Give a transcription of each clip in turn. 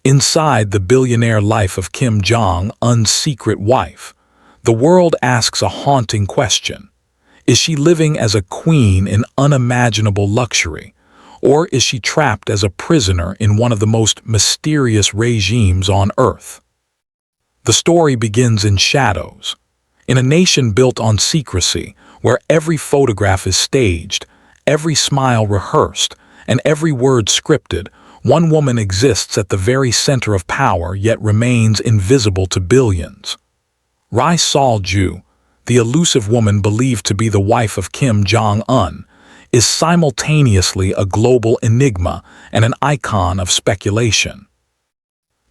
Inside the billionaire life of Kim Jong-un's secret wife, the world asks a haunting question. Is she living as a queen in unimaginable luxury, or is she trapped as a prisoner in one of the most mysterious regimes on Earth? The story begins in shadows. In a nation built on secrecy, where every photograph is staged, every smile rehearsed, and every word scripted, one woman exists at the very center of power yet remains invisible to billions. Ri Sol-ju, the elusive woman believed to be the wife of Kim Jong-un, is simultaneously a global enigma and an icon of speculation.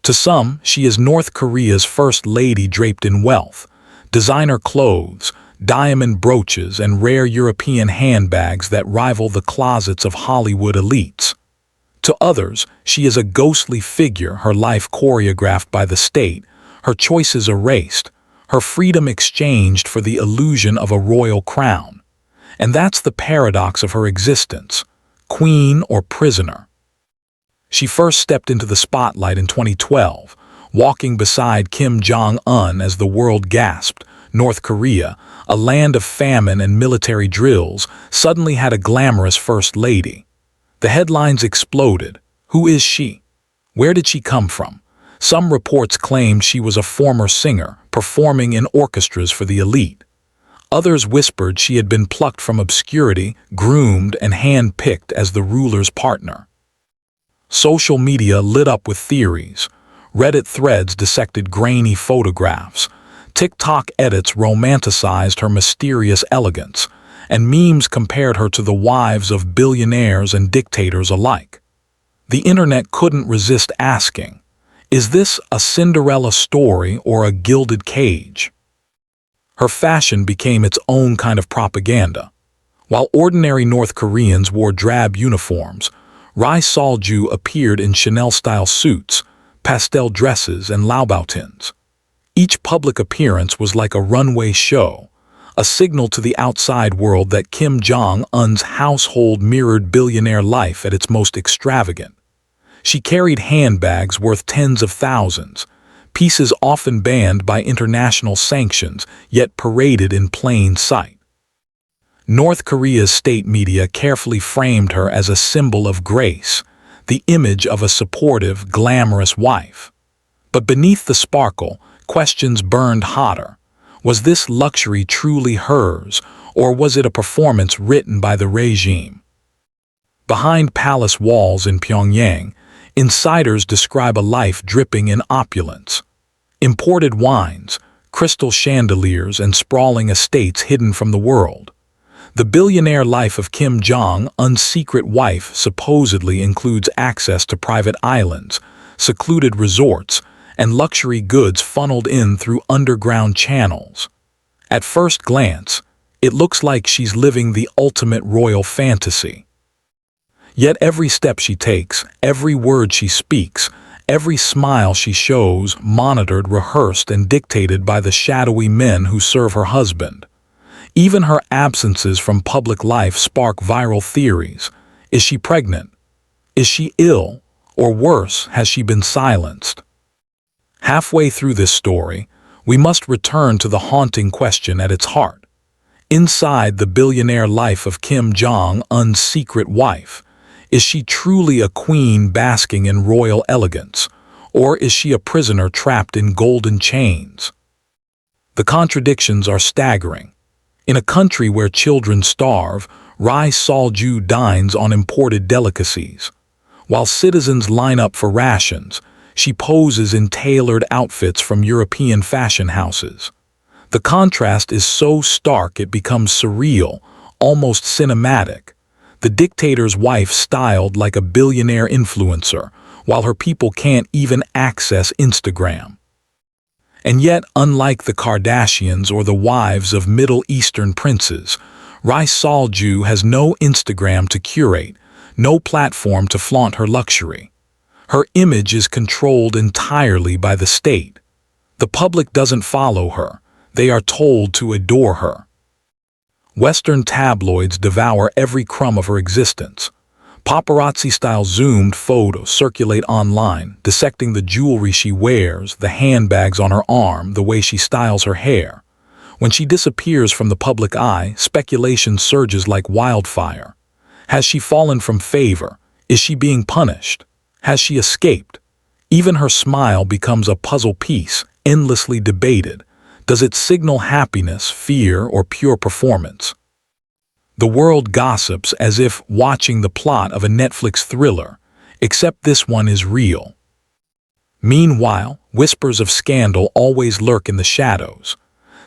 To some, she is North Korea's first lady draped in wealth, designer clothes, diamond brooches, and rare European handbags that rival the closets of Hollywood elites. To others, she is a ghostly figure, her life choreographed by the state, her choices erased, her freedom exchanged for the illusion of a royal crown. And that's the paradox of her existence, queen or prisoner. She first stepped into the spotlight in 2012, walking beside Kim Jong-un as the world gasped. North Korea, a land of famine and military drills, suddenly had a glamorous first lady. The headlines exploded. Who is she? Where did she come from? Some reports claimed she was a former singer, performing in orchestras for the elite. Others whispered she had been plucked from obscurity, groomed, and hand-picked as the ruler's partner. Social media lit up with theories. Reddit threads dissected grainy photographs. TikTok edits romanticized her mysterious elegance, and memes compared her to the wives of billionaires and dictators alike. The internet couldn't resist asking, is this a Cinderella story or a gilded cage? Her fashion became its own kind of propaganda. While ordinary North Koreans wore drab uniforms, Ri Sol-ju appeared in Chanel-style suits, pastel dresses, and Louboutins. Each public appearance was like a runway show, a signal to the outside world that Kim Jong-un's household mirrored billionaire life at its most extravagant. She carried handbags worth tens of thousands, pieces often banned by international sanctions, yet paraded in plain sight. North Korea's state media carefully framed her as a symbol of grace, the image of a supportive, glamorous wife. But beneath the sparkle, questions burned hotter. Was this luxury truly hers, or was it a performance written by the regime? Behind palace walls in Pyongyang, insiders describe a life dripping in opulence. Imported wines, crystal chandeliers, and sprawling estates hidden from the world. The billionaire life of Kim Jong-un's secret wife supposedly includes access to private islands, secluded resorts, and luxury goods funneled in through underground channels. At first glance, it looks like she's living the ultimate royal fantasy. Yet every step she takes, every word she speaks, every smile she shows, monitored, rehearsed, and dictated by the shadowy men who serve her husband. Even her absences from public life spark viral theories. Is she pregnant? Is she ill? Or worse, has she been silenced? Halfway through this story, we must return to the haunting question at its heart. Inside the billionaire life of Kim Jong-un's secret wife, is she truly a queen basking in royal elegance, or is she a prisoner trapped in golden chains? The contradictions are staggering. In a country where children starve, Ri Sol-ju dines on imported delicacies. While citizens line up for rations, she poses in tailored outfits from European fashion houses. The contrast is so stark it becomes surreal, almost cinematic. The dictator's wife styled like a billionaire influencer, while her people can't even access Instagram. And yet, unlike the Kardashians or the wives of Middle Eastern princes, Ri Sol-ju has no Instagram to curate, no platform to flaunt her luxury. Her image is controlled entirely by the state. The public doesn't follow her, they are told to adore her. Western tabloids devour every crumb of her existence. Paparazzi-style zoomed photos circulate online, dissecting the jewelry she wears, the handbags on her arm, the way she styles her hair. When she disappears from the public eye, speculation surges like wildfire. Has she fallen from favor? Is she being punished? Has she escaped? Even her smile becomes a puzzle piece, endlessly debated. Does it signal happiness, fear, or pure performance? The world gossips as if watching the plot of a Netflix thriller, except this one is real. Meanwhile, whispers of scandal always lurk in the shadows.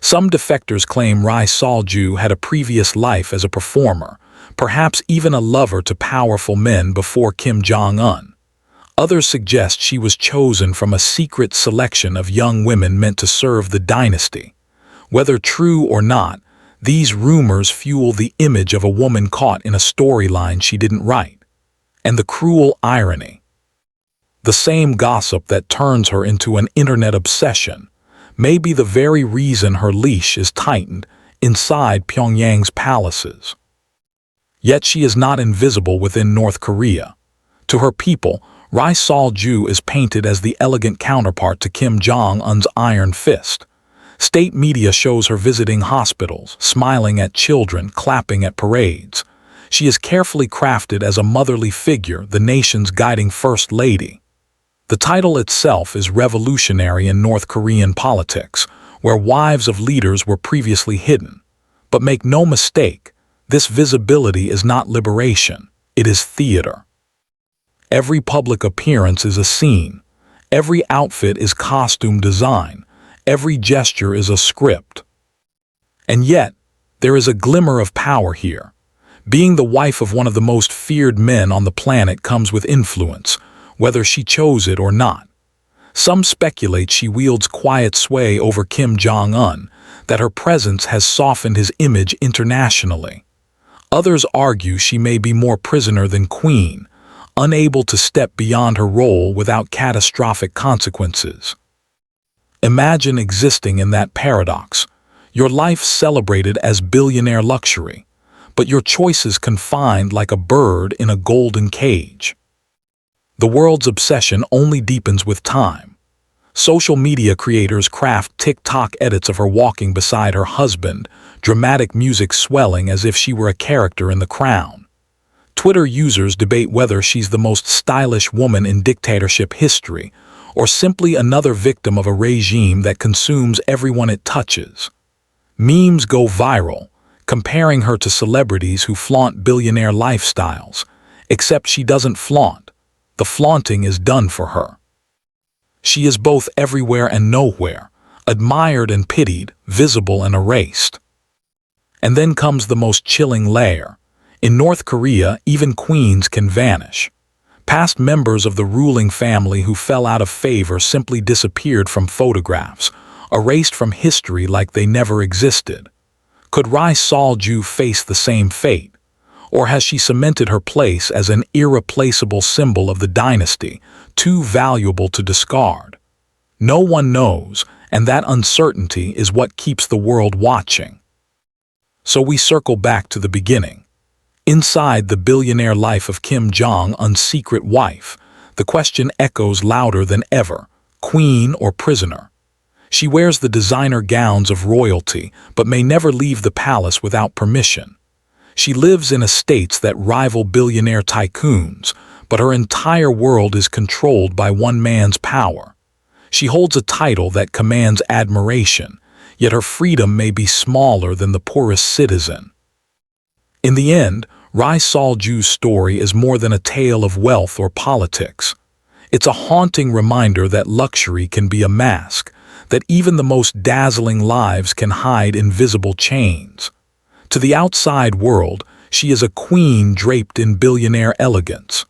Some defectors claim Ri Sol-ju had a previous life as a performer, perhaps even a lover to powerful men before Kim Jong-un. Others suggest she was chosen from a secret selection of young women meant to serve the dynasty. Whether true or not, these rumors fuel the image of a woman caught in a storyline she didn't write. And the cruel irony. The same gossip that turns her into an internet obsession may be the very reason her leash is tightened inside Pyongyang's palaces. Yet she is not invisible within North Korea. To her people, Ri Sol-ju is painted as the elegant counterpart to Kim Jong-un's iron fist. State media shows her visiting hospitals, smiling at children, clapping at parades. She is carefully crafted as a motherly figure, the nation's guiding first lady. The title itself is revolutionary in North Korean politics, where wives of leaders were previously hidden. But make no mistake, this visibility is not liberation, it is theater. Every public appearance is a scene. Every outfit is costume design. Every gesture is a script. And yet, there is a glimmer of power here. Being the wife of one of the most feared men on the planet comes with influence, whether she chose it or not. Some speculate she wields quiet sway over Kim Jong-un, that her presence has softened his image internationally. Others argue she may be more prisoner than queen, unable to step beyond her role without catastrophic consequences. Imagine existing in that paradox, your life celebrated as billionaire luxury, but your choices confined like a bird in a golden cage. The world's obsession only deepens with time. Social media creators craft TikTok edits of her walking beside her husband, dramatic music swelling as if she were a character in The Crown. Twitter users debate whether she's the most stylish woman in dictatorship history, or simply another victim of a regime that consumes everyone it touches. Memes go viral, comparing her to celebrities who flaunt billionaire lifestyles, except she doesn't flaunt. The flaunting is done for her. She is both everywhere and nowhere, admired and pitied, visible and erased. And then comes the most chilling layer. In North Korea, even queens can vanish. Past members of the ruling family who fell out of favor simply disappeared from photographs, erased from history like they never existed. Could Ri Sol-ju face the same fate? Or has she cemented her place as an irreplaceable symbol of the dynasty, too valuable to discard? No one knows, and that uncertainty is what keeps the world watching. So we circle back to the beginning. Inside the billionaire life of Kim Jong-un's secret wife, the question echoes louder than ever, queen or prisoner. She wears the designer gowns of royalty, but may never leave the palace without permission. She lives in estates that rival billionaire tycoons, but her entire world is controlled by one man's power. She holds a title that commands admiration, yet her freedom may be smaller than the poorest citizen. In the end, Ri Sol-ju's story is more than a tale of wealth or politics. It's a haunting reminder that luxury can be a mask, that even the most dazzling lives can hide invisible chains. To the outside world, she is a queen draped in billionaire elegance.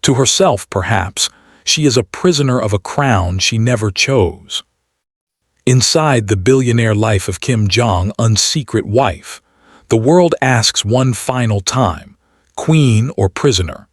To herself, perhaps, she is a prisoner of a crown she never chose. Inside the billionaire life of Kim Jong-un's secret wife, the world asks one final time, queen or prisoner?